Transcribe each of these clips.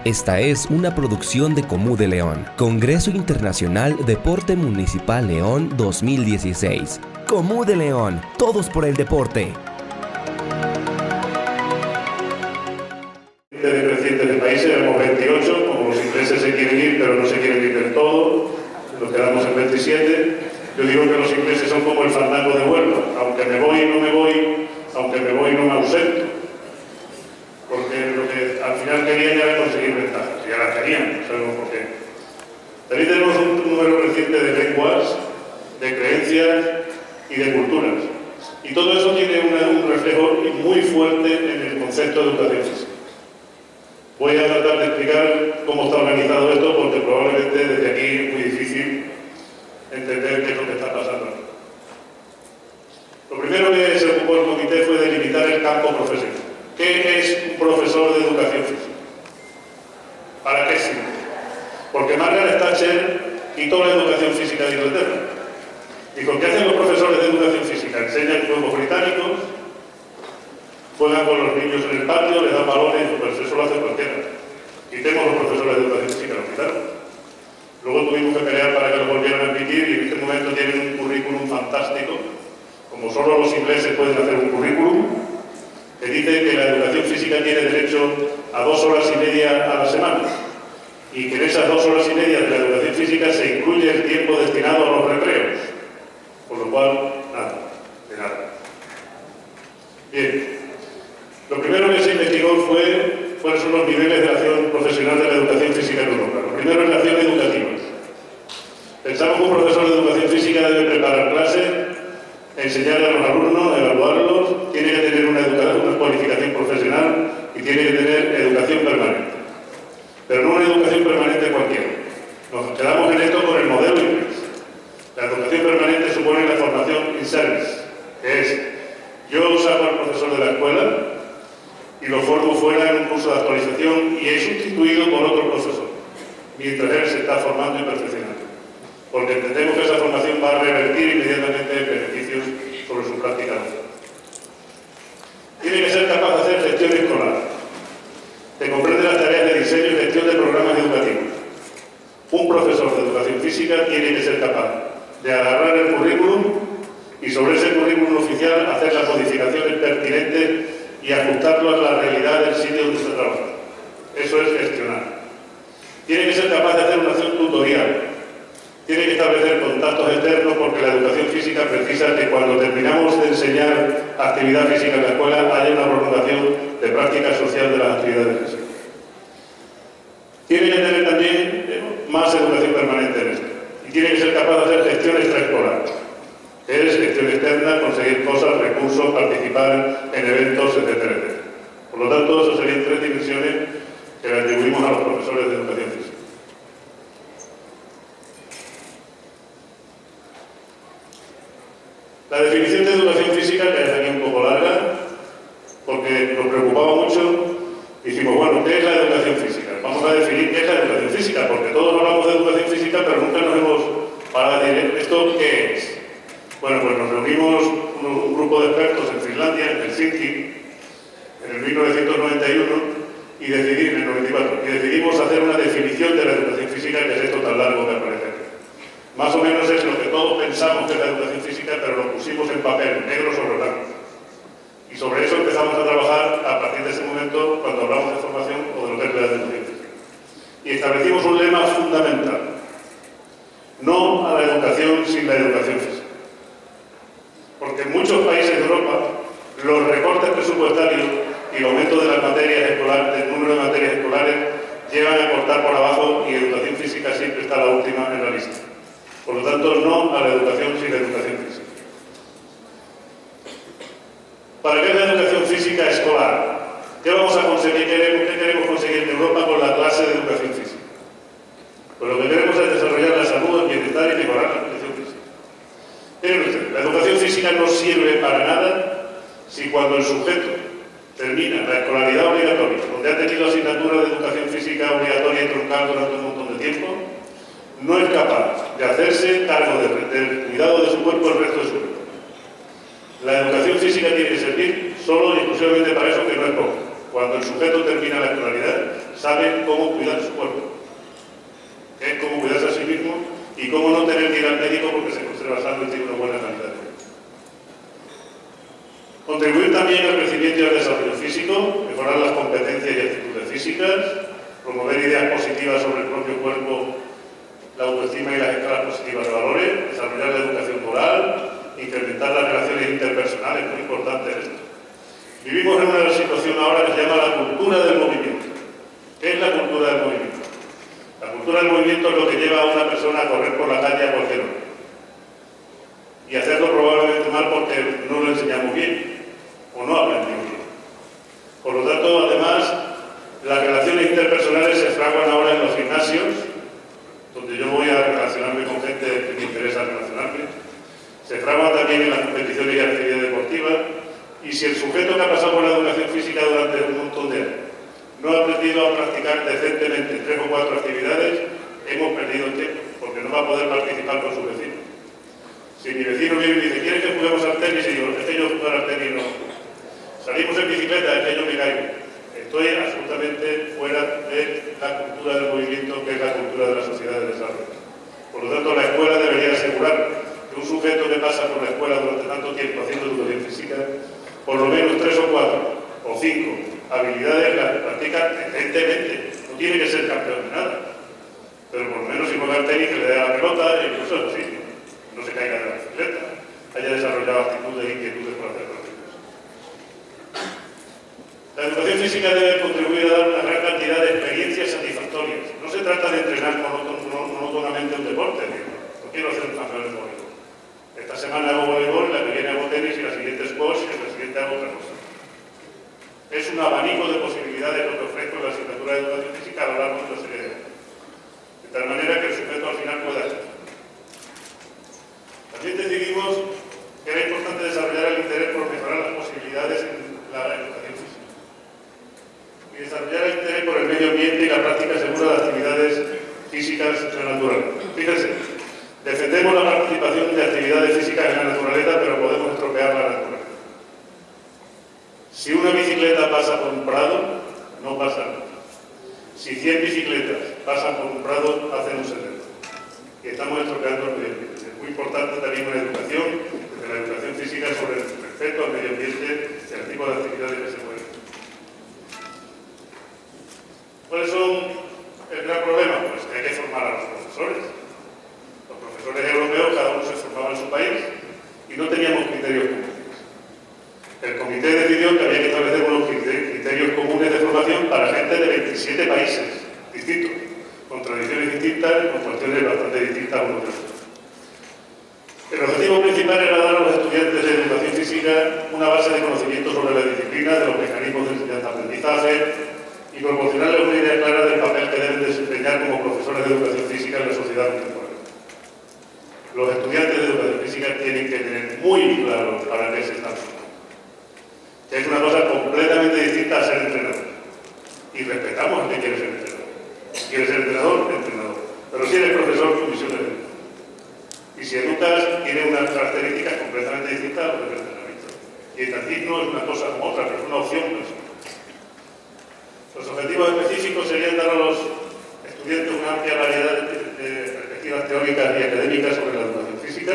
Esta es una producción de Comú de León, Congreso Internacional Deporte Municipal León 2016. Comú de León, todos por el deporte. Crecientes de países, éramos 28, como los ingleses se quieren ir, pero no se quieren ir del todo, nos quedamos en 27. Yo digo que los ingleses son como el fandango de Huelva, aunque me voy, no me voy, aunque me voy, no me ausento. Porque lo que al final querían era conseguir ventajas, y ahora querían, no sabemos por qué. También tenemos un número reciente de lenguas, de creencias y de culturas. Y todo eso tiene un reflejo muy fuerte en el concepto de educación física. Voy a tratar de explicar cómo está organizado esto, porque probablemente desde aquí es muy difícil entender qué es lo que está pasando. Lo primero que se ocupó el comité fue delimitar el campo profesional. ¿Qué es un profesor de educación física? ¿Para qué sirve? Porque Margaret Thatcher quitó la educación física de Inglaterra. Dijo, ¿qué hacen los profesores de educación física? Enseñan juegos británicos, juegan con los niños en el patio, les dan balones, pues eso lo hace cualquiera. Quitemos los profesores de educación física, lo quitaron. Luego tuvimos que pelear para que lo volvieran a admitir y en este momento tienen un currículum fantástico, como solo los ingleses pueden hacer un currículum, que dice que la educación física tiene derecho a 2 horas y media a la semana y que en esas 2 horas y media de la educación física se incluye el tiempo destinado a los recreos, con lo cual, nada, de nada. Bien, lo primero que se investigó fue cuáles son los niveles de acción profesional de la educación física en Europa. Lo primero es la acción educativa. Pensamos que un profesor de educación física debe preparar clases, enseñar a los alumnos, evaluarlos, tiene que tener una cualificación profesional y tiene que tener educación permanente. Pero no una educación permanente cualquiera. Nos quedamos en esto con el modelo inglés. La educación permanente supone la formación in service, que es, yo saco al profesor de la escuela y lo formo fuera en un curso de actualización y he sustituido por otro profesor, mientras él se está formando y perfeccionando. Porque entendemos que esa formación va a revertir inmediatamente beneficios sobre su práctica docente. Tiene que ser capaz de hacer gestión escolar, que comprende las tareas de diseño y gestión de programas educativos. Un profesor de educación física tiene que ser capaz de agarrar el currículum y sobre ese currículum oficial hacer las modificaciones pertinentes y ajustarlo a la realidad del sitio donde se trabaja. Eso es gestionar. Tiene que ser capaz de hacer una acción tutorial. Tiene que establecer contactos externos porque la educación física precisa que cuando terminamos de enseñar actividad física en la escuela haya una prolongación de práctica social de las actividades físicas. Tiene que tener también más educación permanente en esto. Y tiene que ser capaz de hacer gestión extraescolar, que es gestión externa, conseguir cosas, recursos, participar en eventos, etcétera, etcétera. Por lo tanto, esas serían 3 dimensiones que le atribuimos a los profesores de educación física. La definición de educación física, que es aquí un poco larga, porque nos preocupaba mucho, dijimos, bueno, ¿qué es la educación física? Vamos a definir qué es la educación física, porque todos hablamos de educación física, pero nunca nos hemos parado a decir, ¿esto qué es? Bueno, pues nos reunimos un grupo de expertos en Finlandia, en Helsinki, en el 1991, y decidimos hacer una definición de la educación física, que es esto tan largo que aparece aquí. Más o menos es lo que todos pensamos que es la educación física, pero lo pusimos en papel, negro sobre blanco. Y sobre eso empezamos a trabajar a partir de ese momento, cuando hablamos de formación o de lo que es la educación física. Y establecimos un lema fundamental: no a la educación sin la educación física. Porque en muchos países de Europa, los recortes presupuestarios y el aumento de las materias escolares, del número de materias escolares, llevan a cortar por abajo y educación física siempre está la última en la lista. Por lo tanto, no a la educación sin la educación física. ¿Para qué es la educación física escolar? ¿Qué vamos a conseguir? ¿Qué queremos conseguir en Europa con la clase de educación física? Pues lo que queremos es desarrollar la salud, el bienestar y mejorar la educación física. Miren ustedes, la educación física no sirve para nada si cuando el sujeto termina la escolaridad obligatoria, donde ha tenido asignatura de educación física obligatoria y troncal durante un montón de tiempo, no es capaz de hacerse cargo del cuidado de su cuerpo el resto de su vida. La educación física tiene que servir solo y exclusivamente para eso, que no es poco. Cuando el sujeto termina la escolaridad, saben cómo cuidar su cuerpo, que es cómo cuidarse a sí mismo y cómo no tener que ir al médico porque se conserva sano y tiene una buena calidad de vida. Contribuir también al crecimiento y al desarrollo físico, mejorar las competencias y actitudes físicas, promover ideas positivas sobre el propio cuerpo, la autoestima y las escalas positivas de valores, desarrollar la educación moral, incrementar las relaciones interpersonales, muy importante esto. Vivimos en una situación ahora que se llama la cultura del movimiento. ¿Qué es la cultura del movimiento? La cultura del movimiento es lo que lleva a una persona a correr por la calle a cualquier hora. Y hacerlo probablemente mal porque no lo enseñamos bien o no aprendimos bien. Por lo tanto, además, las relaciones interpersonales se fraguan ahora en los gimnasios, donde yo voy a relacionarme con gente que me interesa relacionarme. Se fraguan también en las competiciones y actividades deportivas. Y si el sujeto que ha pasado por la educación física durante un montón de años no ha aprendido a practicar decentemente 3 o 4 actividades, hemos perdido el tiempo, porque no va a poder participar con su vecino. Si mi vecino viene y dice, ¿quieres que juguemos al tenis? Y digo, es que yo jugar al tenis no. Salimos en bicicleta, es que yo me caigo. Estoy absolutamente fuera de la cultura del movimiento, que es la cultura de la sociedad de desarrollo. Por lo tanto, la escuela debería asegurar que un sujeto que pasa por la escuela durante tanto tiempo haciendo educación física, por lo menos 3 o 4 o 5 habilidades las practica decentemente. No tiene que ser campeón de nada. Pero por lo menos si juega al tenis, que le dé a la pelota y cosas así. No se caiga de la bicicleta, haya desarrollado actitudes e inquietudes por hacer cosas. La educación física debe contribuir a dar una gran cantidad de experiencias satisfactorias. No se trata de entrenar monótonamente un deporte. No quiero hacer un campeón de voleibol. Esta semana hago voleibol, la que viene hago tenis y la siguiente squash y la siguiente hago otra cosa. Es un abanico de posibilidades lo que ofrezco en la asignatura de educación física a lo largo de una serie de años. De tal manera que el sujeto al final pueda hacer. También decidimos que era importante desarrollar el interés por mejorar las posibilidades en la educación física. Y desarrollar el interés por el medio ambiente y la práctica segura de actividades físicas en la naturaleza. Fíjense, defendemos la participación de actividades físicas en la naturaleza, pero podemos estropear la naturaleza. Si una bicicleta pasa por un prado, no pasa nada. Si 100 bicicletas pasan por un prado, hacen un sendero. Y estamos estropeando el medio ambiente. Es muy importante también una educación, desde la educación física, sobre el respeto al medio ambiente y al tipo de actividades que se pueden hacer. ¿Cuáles son el gran problema? Pues que hay que formar a los profesores. Los profesores europeos, cada uno se formaba en su país y no teníamos criterios comunes. El comité decidió que había que establecer unos criterios comunes de formación para gente de 27 países distintos, con tradiciones distintas y con cuestiones bastante distintas unos de otros. El objetivo principal era dar a los estudiantes de educación física una base de conocimiento sobre la disciplina, de los mecanismos de enseñanza-aprendizaje y proporcionarles una idea clara del papel que deben desempeñar como profesores de educación física en la sociedad contemporánea. Los estudiantes de educación física tienen que tener muy claro para qué se están formando. Que es una cosa completamente distinta a ser entrenador. Y respetamos a quien quiere ser entrenador. Si quiere ser entrenador, entrenador. Pero si eres profesor, tu misión es educar. Y si educas, tiene unas características completamente distintas a lo que es el entrenamiento. Y el tantismo es una cosa como otra, pero es una opción personal. Los objetivos específicos serían dar a los estudiantes una amplia variedad de perspectivas teóricas y académicas sobre la educación física,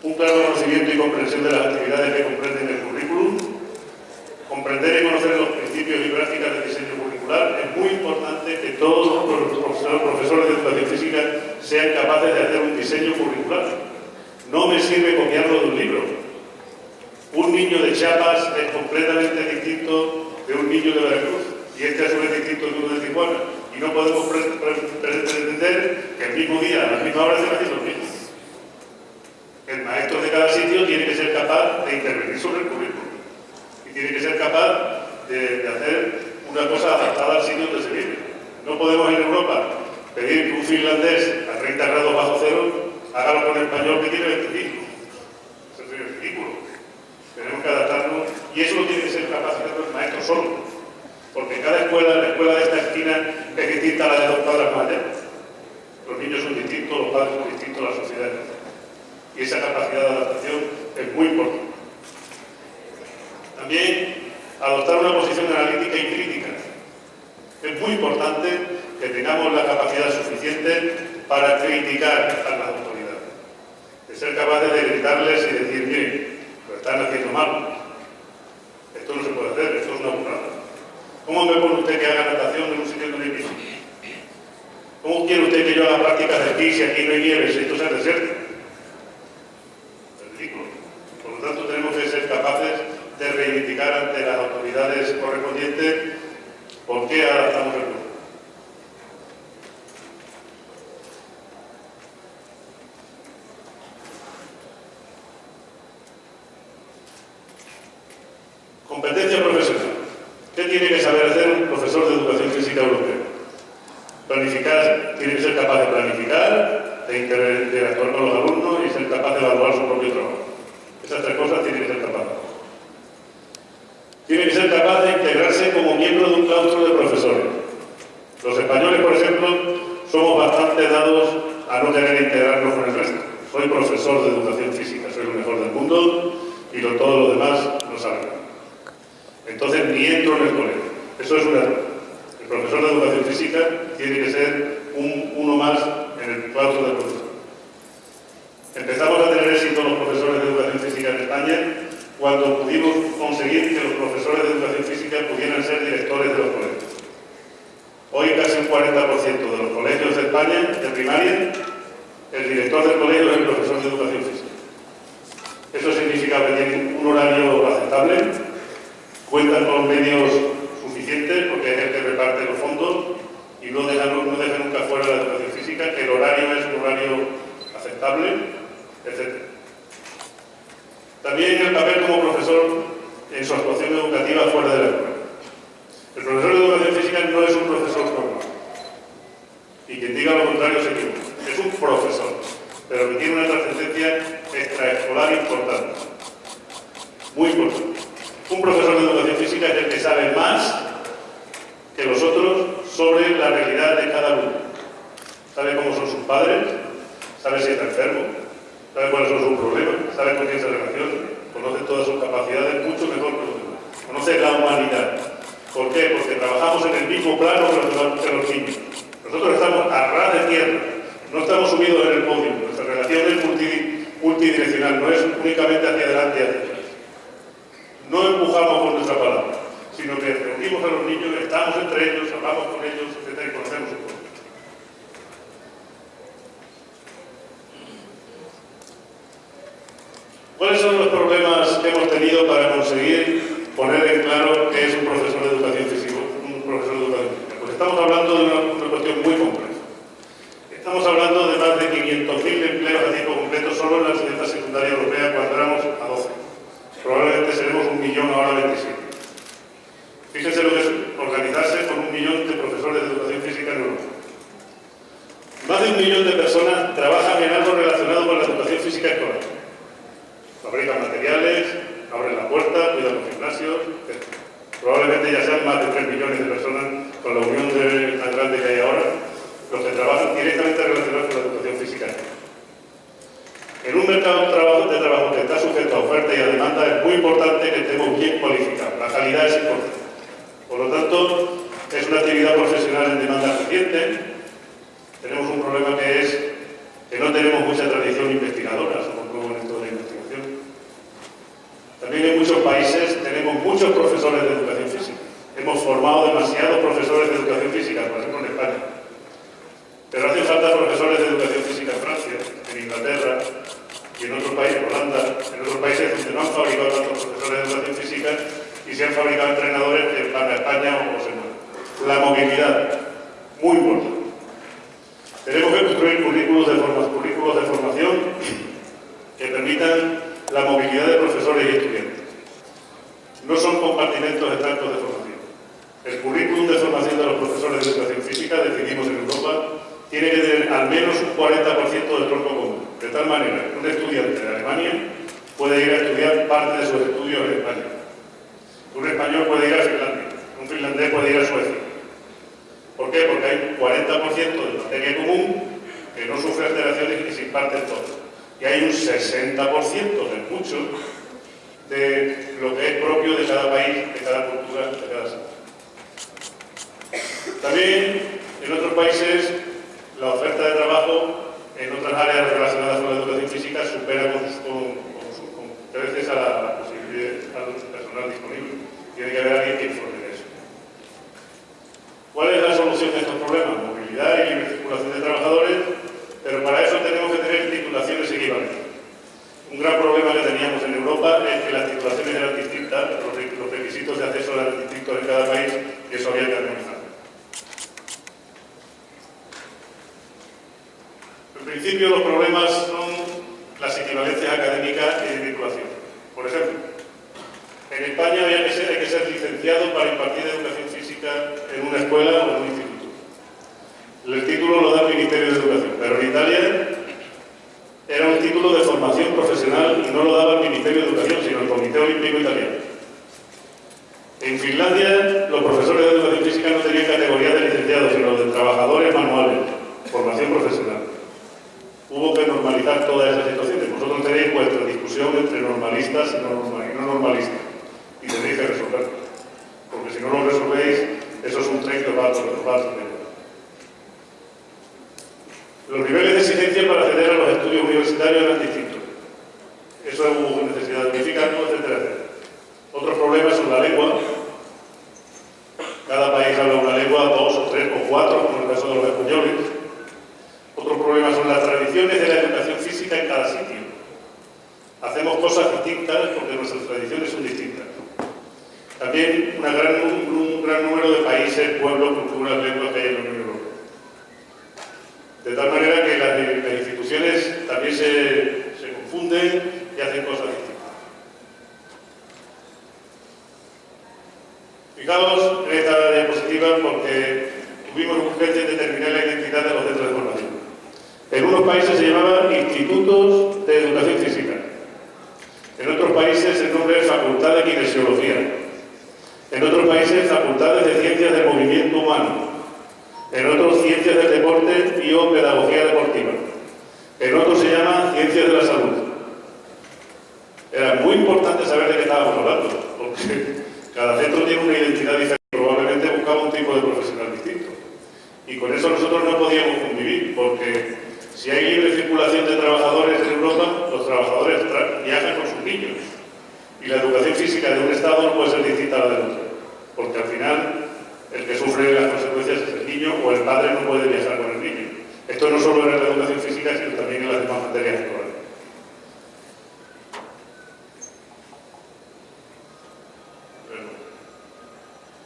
un claro conocimiento y comprensión de las actividades que comprenden el currículum, comprender y conocer los principios y prácticas del diseño curricular. Es muy importante que todos los profesores de educación física sean capaces de hacer un diseño curricular. No me sirve copiarlo de un libro. Un niño de Chiapas es completamente distinto de un niño de Veracruz, y este a su vez distinto de uno de Tijuana. Y no podemos pretender que el mismo día, a la misma hora, se hagan los mismos. El maestro de cada sitio tiene que ser capaz de intervenir sobre el currículum. Tiene que ser capaz de hacer una cosa adaptada al sitio donde se vive. No podemos en Europa pedir que un finlandés a 30 grados bajo cero haga lo con el español que tiene 25. Eso sería ridículo. Tenemos que adaptarnos y eso lo tiene que ser capaz de hacer el maestro solo. Porque cada escuela, la escuela de esta esquina es distinta a la de 2 cuadras más allá. Los niños son distintos, los padres son distintos, la sociedad es distinta. Y esa capacidad de adaptación es muy importante. También adoptar una posición analítica y crítica. Es muy importante que tengamos la capacidad suficiente para criticar a las autoridades, de ser capaces de gritarles y decir, miren, lo están haciendo mal, esto no se puede hacer, esto es una burrada. ¿Cómo me pone usted que haga natación en un sitio donde no hay piscina? ¿Cómo quiere usted que yo haga prácticas de esquí si aquí no hay nieve, si esto es el desierto? Es ridículo. Por lo tanto, tenemos que ser capaces de reivindicar ante las autoridades correspondientes por qué adaptamos el curso. Competencia profesional. ¿Qué tiene que saber hacer un profesor de educación física europeo? Planificar, tiene que ser capaz de planificar, de interactuar con los alumnos y ser capaz de evaluar su propio trabajo. Esas tres cosas tiene que ser capaz. Tiene que ser capaz de integrarse como miembro de un claustro de profesores. Los españoles, por ejemplo, somos bastante dados a no querer integrarnos con el resto. Soy profesor de educación física, soy el mejor del mundo y todos los demás no saben. Entonces ni entro en el colegio. Eso es un error. El profesor de educación física tiene que ser uno más en el claustro de profesores. Empezamos a tener éxito los profesores de educación física en España cuando pudimos conseguir que los profesores de educación física pudieran ser directores de los colegios. Hoy casi un 40% de los colegios de España, de primaria, el director del colegio es el profesor de educación física. Eso significa que tienen un horario aceptable, cuentan con medios suficientes, porque es el que reparte los fondos, y no dejan nunca fuera la educación física, que el horario es un horario aceptable, etc. También el papel como profesor en su actuación educativa fuera de la escuela. El profesor de educación física no es un profesor normal. Y quien diga lo contrario se equivoca. Es un profesor, pero que tiene una trascendencia extraescolar importante. Muy importante. Un profesor de educación física es el que sabe más que los otros sobre la realidad de cada uno. Sabe cómo son sus padres, sabe si está enfermo, sabe cuáles son sus problemas, sabe con quién se relaciona, conoce todas sus capacidades mucho mejor que los demás. Conoce la humanidad. ¿Por qué? Porque trabajamos en el mismo plano que los niños. Nosotros estamos a ras de tierra, no estamos subidos en el podio. Nuestra relación es multidireccional, no es únicamente hacia adelante y hacia atrás. No empujamos con nuestra palabra, sino que reunimos a los niños, estamos entre ellos, hablamos con ellos, etc. y conocemos su problema. ¿Cuáles son los problemas que hemos tenido para conseguir poner en claro qué es un profesor de educación física? Pues estamos hablando de una cuestión muy compleja. Estamos hablando de más de 500.000 empleos a tiempo completo solo en la enseñanza secundaria europea cuando éramos a 12. Probablemente seremos 1 millón, ahora 27. Fíjense lo que es organizarse con 1 millón de profesores de educación física en Europa. Más de 1 millón de personas trabajan en algo relacionado con la educación física escolar. Fabrican materiales, abren la puerta, cuidan los gimnasios, etc. Probablemente ya sean más de 3 millones de personas con la unión tan grande que hay ahora, los que trabajan directamente relacionados con la educación física escolar. En un mercado de trabajo que está sujeto a oferta y a demanda es muy importante que estemos bien cualificados. La calidad es importante. Por lo tanto, es una actividad profesional en demanda creciente. Tenemos un problema que es que no tenemos mucha tradición investigadora, somos nuevos en esto de la investigación. También en muchos países tenemos muchos profesores de educación física. Hemos formado demasiados profesores de educación física, por ejemplo en España. Pero hacen falta profesores de educación física en Francia, en Inglaterra y en otros países, Holanda, en otros países donde no han fabricado tantos profesores de educación física y se han fabricado entrenadores que van a España o se mueven. La movilidad, muy importante. Tenemos que construir currículos de formación que permitan la movilidad de profesores y estudiantes. No son compartimentos estancos de formación. El currículum de formación de los profesores de educación física, decidimos en Europa, tiene que tener al menos un 40% del tronco común. De tal manera que un estudiante de Alemania puede ir a estudiar parte de sus estudios en España. Un español puede ir a Finlandia. Un finlandés puede ir a Suecia. ¿Por qué? Porque hay un 40% de materia común que no sufre alteraciones y que se imparten todos. Y hay un 60% de mucho de lo que es propio de cada país, de cada cultura, de cada sector. También en otros países la oferta de trabajo en otras áreas relacionadas con la educación física supera con creces a la posibilidad al personal disponible. Tiene que haber alguien que informe de eso. ¿Cuál es la solución a estos problemas? Movilidad y libre circulación de trabajadores, pero para eso tenemos que tener titulaciones equivalentes. Un gran problema que teníamos en Europa es que las titulaciones eran distintas, los requisitos de acceso eran distintos en cada país y eso había que armonizar. En principio los problemas son las equivalencias académicas y de titulación. Por ejemplo, en España hay que ser licenciado para impartir educación física en una escuela o en un instituto. El título lo da el Ministerio de Educación, pero en Italia era un título de formación profesional y no lo daba el Ministerio de Educación, sino el Comité Olímpico Italiano. En Finlandia, los profesores de educación física no tenían categoría de licenciados, sino de trabajadores manuales, formación profesional. Hubo que normalizar todas esas situaciones. Vosotros tenéis vuestra discusión entre normalistas y no normalistas y tenéis que resolverlo. Porque si no lo resolvéis, eso es un tren que os va a atropellar. Los niveles de exigencia para acceder a los estudios universitarios eran distintos. Eso hubo necesidad de unificarlo, etcétera, etcétera. Otros problemas son la lengua. Cada país habla una lengua, 2 o 3 o 4, como en el caso de los españoles. Otros problemas son las tradiciones de la educación física en cada sitio. Hacemos cosas distintas porque nuestras tradiciones son distintas. También un gran número de países, pueblos, culturas, lenguas que hay en la Unión Europea. De tal manera que las instituciones también se confunden y hacen cosas distintas. Fijaos en esta diapositiva porque tuvimos urgencia en determinar la identidad de los centros de formación. En unos países se llamaban Institutos de Educación Física. En otros países el nombre es Facultad de Kinesiología. En otros países Facultades de Ciencias del Movimiento Humano. En otros Ciencias del Deporte y o Pedagogía Deportiva. En otros se llama Ciencias de la Salud. Era muy importante saber de qué estábamos hablando, porque cada centro tiene una identidad diferente, probablemente buscaba un tipo de profesional distinto. Y con eso nosotros no podíamos convivir, porque si hay libre circulación de trabajadores en Europa, los trabajadores viajan con sus niños. Y la educación física de un Estado no puede ser distinta a la del otro, porque al final el que sufre las consecuencias es el niño o el padre no puede viajar con el niño. Esto no solo en la educación física, sino también en las demás materias escolares.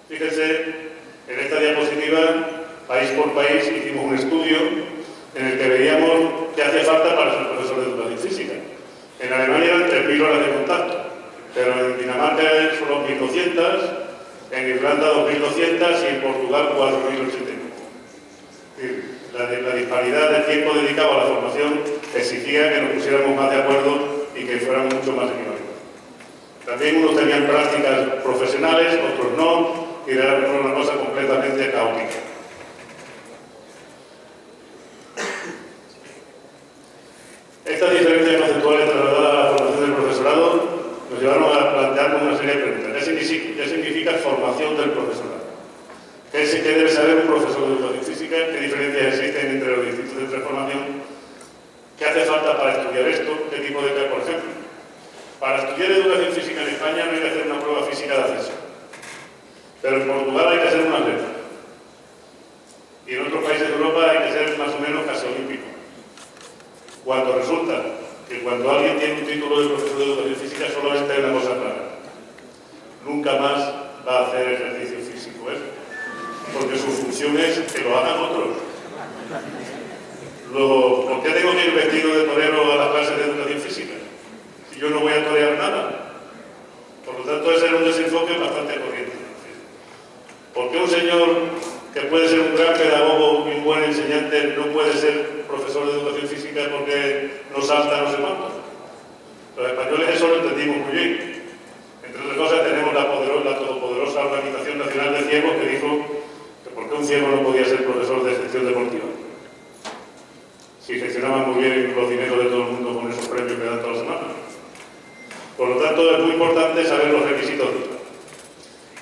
Fíjense, en esta diapositiva, país por país, hicimos un estudio en el que veíamos qué hacía falta para ser profesor de educación física. En Alemania eran 3.000 horas de contacto, pero en Dinamarca solo 1.200, en Irlanda 2.200 y en Portugal 4.089. La disparidad de tiempo dedicado a la formación exigía que nos pusiéramos más de acuerdo y que fuéramos mucho más equilibrados. También unos tenían prácticas profesionales, otros no, y era una cosa completamente caótica. Estas diferencias conceptuales trasladadas a la formación del profesorado nos llevaron a plantearnos una serie de preguntas. ¿Qué significa formación del profesorado? ¿Qué debe saber un profesor de educación física? ¿Qué diferencias existen entre los distintos centros de formación? ¿Qué hace falta para estudiar esto? ¿Qué tipo de... Por ejemplo, para estudiar educación física en España no hay que hacer una prueba física de acceso. Pero en Portugal hay que hacer unas letras. Y en otros países de Europa hay que ser más o menos casi olímpico. Cuando resulta que cuando alguien tiene un título de profesor de educación física solamente hay una cosa clara. Nunca más va a hacer ejercicio físico, porque su función es que lo hagan otros. Luego, ¿por qué tengo que ir vestido de torero a las clases de educación física? Si yo no voy a torear nada. Por lo tanto, ese era un desenfoque bastante corriente. ¿Por qué un señor que puede ser un gran pedagogo y un buen enseñante no puede ser profesor de educación física porque no salta no sé cuánto? Los españoles eso lo entendimos muy bien. Entre otras cosas tenemos la todopoderosa Organización Nacional de Ciegos que dijo que por qué un ciego no podía ser profesor de gestión deportiva. Si gestionaban muy bien los dineros de todo el mundo con esos premios que dan todas las semanas. Por lo tanto, es muy importante saber los requisitos.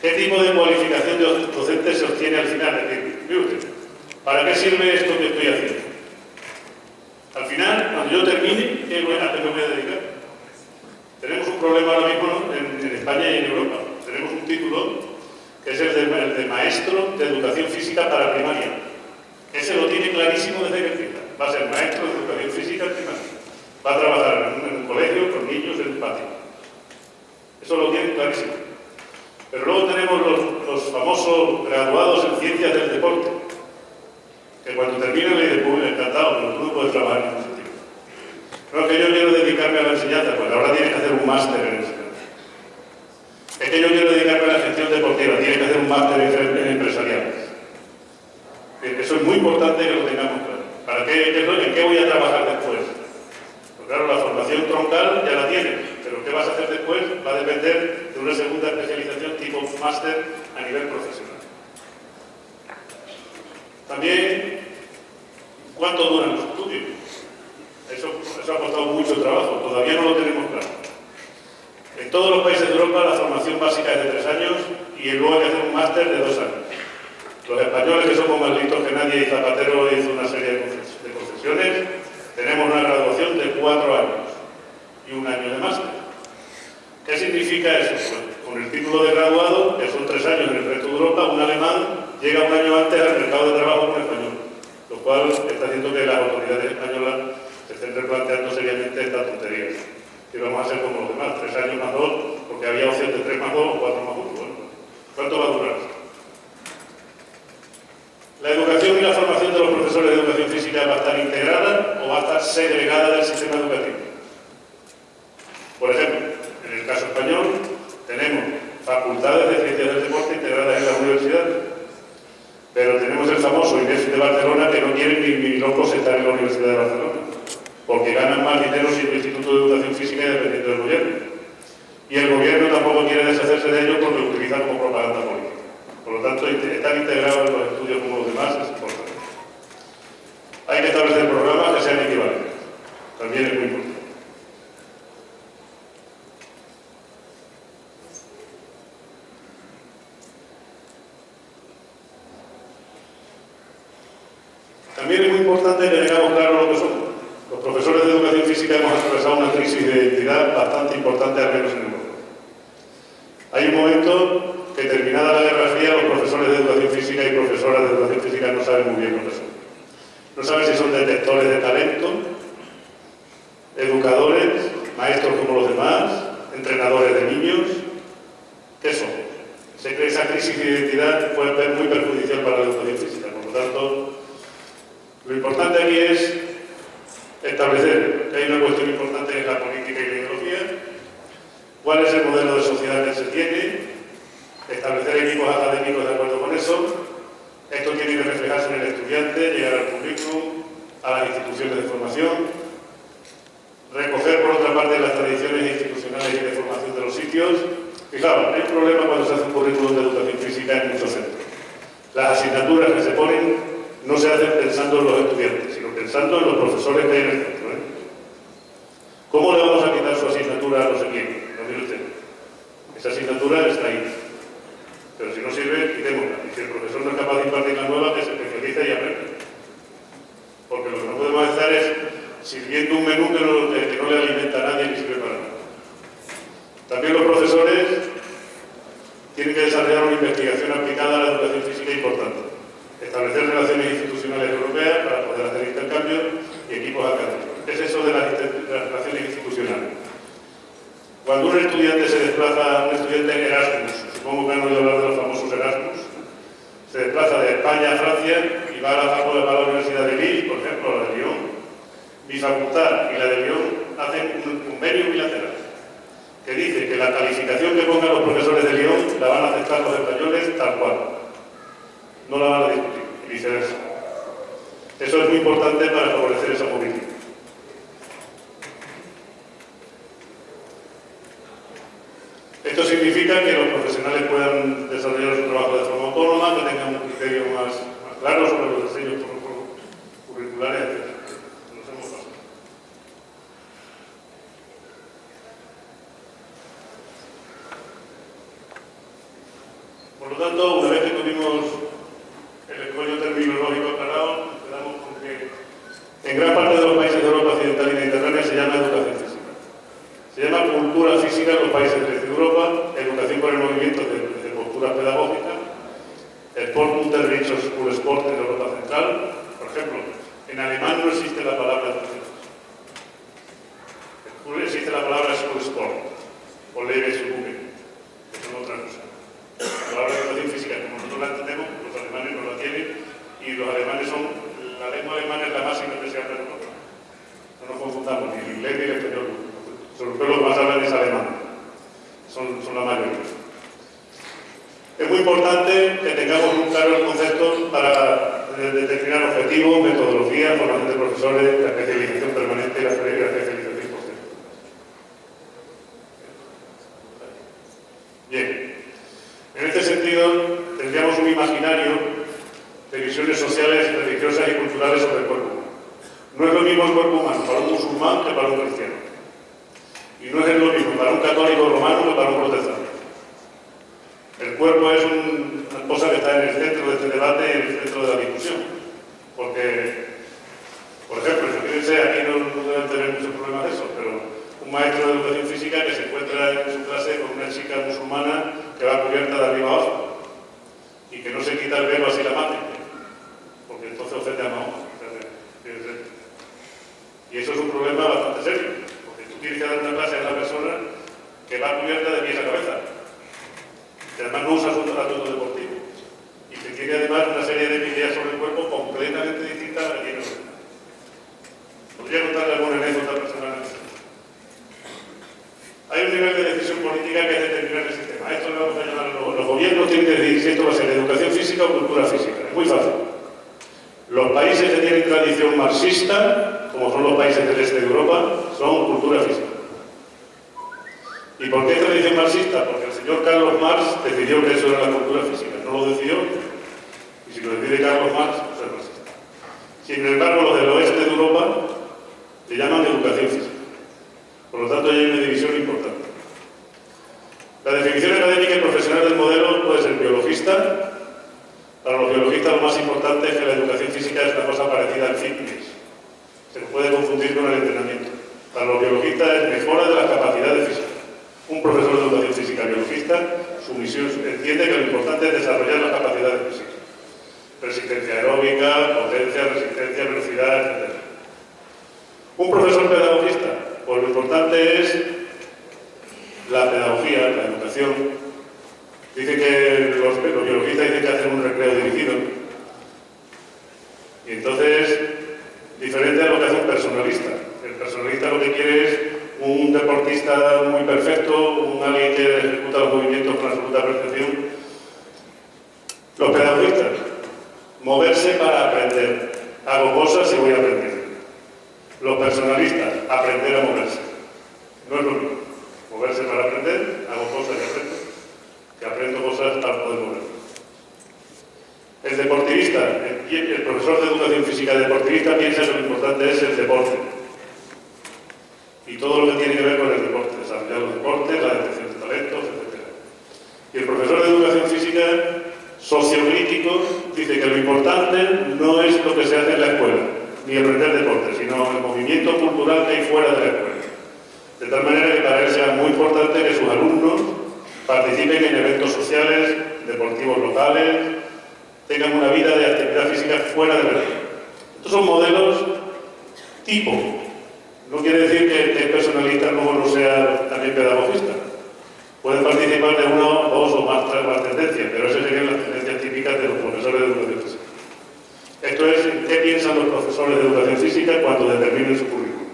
¿Qué tipo de cualificación de docente se obtiene al final? Es decir, ¿Para qué sirve esto que estoy haciendo? Al final, cuando yo termine, ¿a qué me voy a dedicar? Tenemos un problema ahora mismo en España y en Europa. Tenemos un título que es el de maestro de educación física para primaria. Ese lo tiene clarísimo desde que empieza. Va a ser maestro de educación física primaria. Va a trabajar en un colegio con niños en el patio. Eso lo tiene clarísimo. Pero luego tenemos los famosos graduados en ciencias del deporte, que cuando terminan le dicen, encantado, pero tú no puedes trabajar en ese sentido. No, que yo quiero dedicarme a la enseñanza, pues ahora tienes que hacer un máster en enseñanza. Es que yo quiero dedicarme a la gestión deportiva, tienes que hacer un máster en empresariales. Eso es muy importante que lo tengamos claro. ¿En qué voy a trabajar después? Pues claro, la formación troncal ya la tienes, pero ¿qué vas a hacer después? Va a depender de una segunda especialización tipo máster a nivel profesional. También, ¿cuánto duran los estudios? Eso ha costado mucho trabajo, todavía no lo tenemos claro. En todos los países de Europa la formación básica es de 3 años y luego hay que hacer un máster de 2 años. Los españoles, que somos más listos que nadie, y Zapatero hizo una serie de concesiones, tenemos una graduación de 4 años y 1 año de máster. ¿Qué significa eso? Pues, con el título de graduado, que son 3 años en el resto de Europa, un alemán llega 1 año antes al mercado de trabajo que un español, lo cual está haciendo que las autoridades españolas se estén replanteando seriamente estas tonterías. Y vamos a hacer como los demás, 3 años más 2, porque había opción de 3 más 2 o 4 más 1. Bueno, ¿cuánto va a durar esto? ¿La educación y la formación de los profesores de educación física va a estar integrada o va a estar segregada del sistema educativo? Por ejemplo, en el caso español, tenemos facultades de ciencias del deporte integradas en las universidades, pero tenemos el famoso INEF de Barcelona, que no quiere ni locos estar en la Universidad de Barcelona, porque ganan más dinero sin el Instituto de Educación Física y dependiendo del gobierno. Y el gobierno tampoco quiere deshacerse de ellos porque lo utilizan como propaganda política. Por lo tanto, estar integrados en los estudios como los demás es importante. Hay que establecer programas que sean equivalentes. También es muy importante. También es muy importante que tengamos claro lo que somos. Los profesores de educación física hemos atravesado una crisis de identidad bastante importante, al menos en Europa. Hay un momento que, terminada la Guerra Fría, los profesores de educación física y profesoras de educación física no saben muy bien lo que son. No saben si son detectores de talento, educadores, maestros como los demás, entrenadores de niños. ¿Qué son? Esa crisis de identidad puede ser muy perjudicial para la educación física. Por lo tanto, lo importante aquí es establecer que hay una cuestión importante que es la política y la ideología, cuál es el modelo de sociedad que se tiene, establecer equipos académicos de acuerdo con eso. Esto tiene que reflejarse en el estudiante, llegar al currículum, a las instituciones de formación, recoger por otra parte las tradiciones institucionales y de formación de los sitios. Fijaos, hay un problema cuando se hace un currículum de educación física en muchos centros. Las asignaturas que se ponen no se hacen pensando en los estudiantes, sino pensando en los profesores que hay en el centro. ¿Cómo le vamos a quitar su asignatura a los equipos? No mire usted. Esa asignatura está ahí. Pero si no sirve, quitémosla. Y si el profesor no es capaz de impartir la nueva, que se especialice y aprenda. Porque lo que no podemos estar es sirviendo un menú que no le alimenta a nadie ni sirve para nada. También los profesores tienen que desarrollar una investigación aplicada a la educación física importante. Establecer relaciones institucionales europeas para poder hacer intercambios y equipos académicos. ¿Qué es eso de las relaciones institucionales? Cuando un estudiante se desplaza, un estudiante en Erasmus, supongo que han oído hablar de los famosos Erasmus, se desplaza de España a Francia y va a la Universidad de Lille, por ejemplo, a la de Lyon. Mi facultad y la de Lyon hacen un convenio bilateral que dice que la calificación que pongan los profesores de Lyon la van a aceptar los españoles tal cual. No la van a discutir, y viceversa. Eso es muy importante para favorecer esa movilidad. Esto significa que los profesionales puedan desarrollar su trabajo de forma autónoma, que tengan un criterio más claro sobre los diseños curriculares, etc. Nos hemos pasado. Por lo tanto, una vez que tuvimos el escollo terminológico aclarado, En alemán no existe la palabra educación. Existe la palabra Schulsport o Lebensübungen, que son otra cosa. La palabra educación física, como nosotros la entendemos, los alemanes no la tienen, y los alemanes son, la lengua alemana es la más indeseable de nosotros. No nos confundamos ni el inglés ni el español. Sobre todo los que más hablan es alemán. Son la mayoría. Es muy importante que tengamos muy claro el concepto para determinar objetivos, metodologías, formación de profesores, la especialización permanente y la especialización posterior. Bien, en este sentido tendríamos un imaginario de visiones sociales, religiosas y culturales sobre el cuerpo humano. No es lo mismo el cuerpo humano para un musulmán que para un cristiano. Y no es lo mismo para un católico romano que para un protestante. El cuerpo es una cosa que está en el centro de este debate y en el centro de la discusión. Porque, por ejemplo, imagínense, aquí no deben tener muchos problemas de eso, pero un maestro de educación física que se encuentra en su clase con una chica musulmana que va cubierta de arriba abajo y que no se quita el velo así la mate, porque entonces ofende a Mahoma. Y eso es un problema bastante serio, porque tú tienes que dar una clase a una persona que va cubierta de pies a cabeza, que además no usa su atuendo deportivo y que tiene además una serie de ideas sobre el cuerpo completamente distintas a la que tiene los demás. Podría contarle alguna anécdota personal. Hay un nivel de decisión política que es determinar el sistema. Esto lo vamos a llamar, los gobiernos tienen que decidir si esto va a ser educación física o cultura física. Es muy fácil. Los países que tienen tradición marxista, como son los países del este de Europa, son cultura física. ¿Y por qué tradición marxista? Porque el señor Carlos Marx decidió que eso era la cultura física. No lo decidió. Y si lo decide Carlos Marx, pues es marxista. Sin embargo, los del oeste de Europa le llaman educación física. Por lo tanto, hay una división importante. La definición académica y profesional del modelo puede ser biologista. Para los biologistas lo más importante es que la educación física es una cosa parecida al fitness. Se puede confundir con el entrenamiento. Para los biologistas es mejora de las capacidades físicas. Un profesor de educación física biologista, su misión entiende que lo importante es desarrollar las capacidades físicas. Resistencia aeróbica, potencia, resistencia, velocidad, etc. Un profesor pedagogista, pues lo importante es la pedagogía, la educación. Dice que los biologistas dicen que hacen un recreo dirigido. Y entonces, diferente a lo que hace un personalista. El personalista lo que quiere es un deportista muy perfecto, alguien que ejecuta los movimientos con absoluta perfección. Los pedagogistas, moverse para aprender. Hago cosas y voy a aprender. Los personalistas, aprender a moverse. No es lo mismo. Moverse para aprender, hago cosas y aprendo. Que aprendo cosas para poder moverme. El deportivista, el profesor de educación física deportivista piensa que lo importante es el deporte. Y todo lo que tiene que ver con el deporte, desarrollar los deportes, la detección de talentos, etc. Y el profesor de educación física sociocrítico dice que lo importante no es lo que se hace en la escuela, ni aprender deporte, sino el movimiento cultural que hay fuera de la escuela. De tal manera que para él sea muy importante que sus alumnos participen en eventos sociales, deportivos locales, tengan una vida de actividad física fuera de la escuela. Estos son modelos tipo. No quiere decir que el personalista luego no sea también pedagogista. Pueden participar de una, dos o más tendencias, pero esas serían las tendencias típicas de los profesores de educación física. Esto es qué piensan los profesores de educación física cuando determinen su currículum.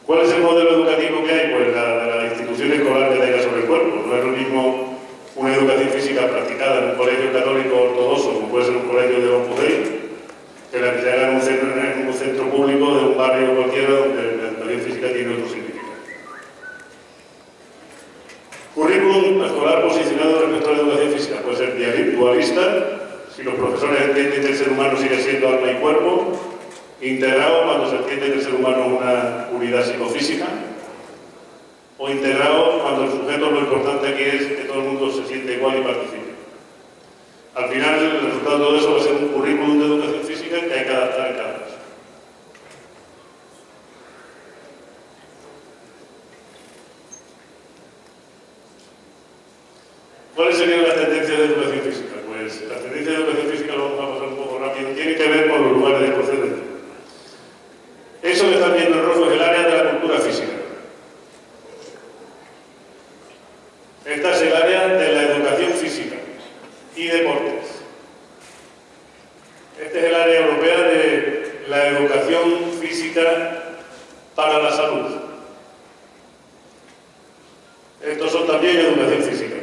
¿Cuál es el modelo educativo que hay? Pues la institución escolar que tenga sobre el cuerpo. No es lo mismo una educación física practicada en un colegio católico ortodoxo, como puede ser un colegio de Opus Dei, que la que se haga en un centro público de un barrio cualquiera donde la educación física tiene otro significado. Currículum escolar posicionado respecto a la educación física puede ser dualista, si los profesores entienden que el ser humano sigue siendo alma y cuerpo; integrado, cuando se entiende que el ser humano es una unidad psicofísica; o integrado, cuando el sujeto, lo importante aquí es que todo el mundo se siente igual y participe. Al final, el resultado de todo eso va a ser un currículum de educación física que hay que adaptar en cada caso. ¿Cuáles serían las tendencias de educación física? Pues las tendencias de educación física, lo vamos a pasar un poco rápido, tienen que ver con los lugares de Este es el área europea de la educación física para la salud. Estos son también educación física.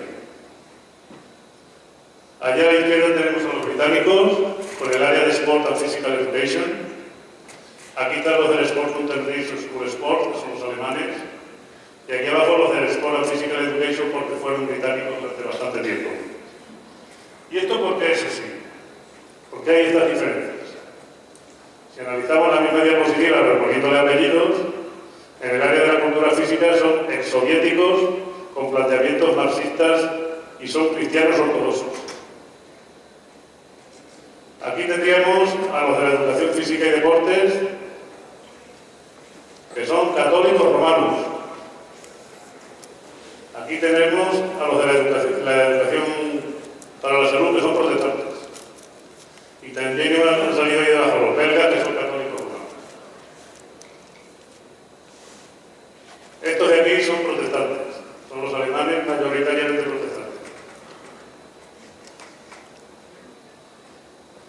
Allá a la izquierda tenemos a los británicos con el área de Sport and Physical Education. Aquí están los del Sport Unterricht School Sport, que son los alemanes. Y aquí abajo los del Sport and Physical Education, porque fueron británicos durante bastante tiempo. ¿Y esto por qué es así? ¿Por qué hay estas diferencias? Si analizamos la misma diapositiva, pero poniéndole apellidos, en el área de la cultura física son exsoviéticos con planteamientos marxistas y son cristianos ortodoxos. Aquí tendríamos a los de la educación física y deportes, que son católicos romanos. Aquí tenemos a los de la educación para la salud, que son protestantes. Y también han salido ahí debajo los belgas, que son católicos romanos. Estos de aquí son protestantes. Son los alemanes mayoritariamente protestantes.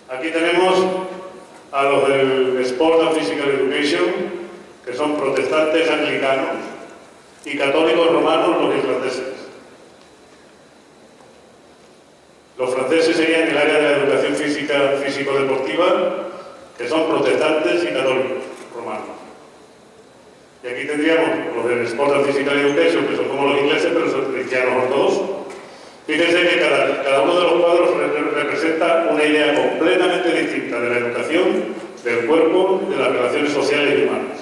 Aquí tenemos a los del Sport and Physical Education, que son protestantes anglicanos, y católicos romanos, los irlandeses. Los franceses serían el área de la educación física físico-deportiva, que son protestantes y católicos romanos. Y aquí tendríamos los del Sport and Physical Education, que son como los ingleses, pero son cristianos ortodoxos. Fíjense que cada uno de los cuadros representa una idea completamente distinta de la educación, del cuerpo y de las relaciones sociales y humanas.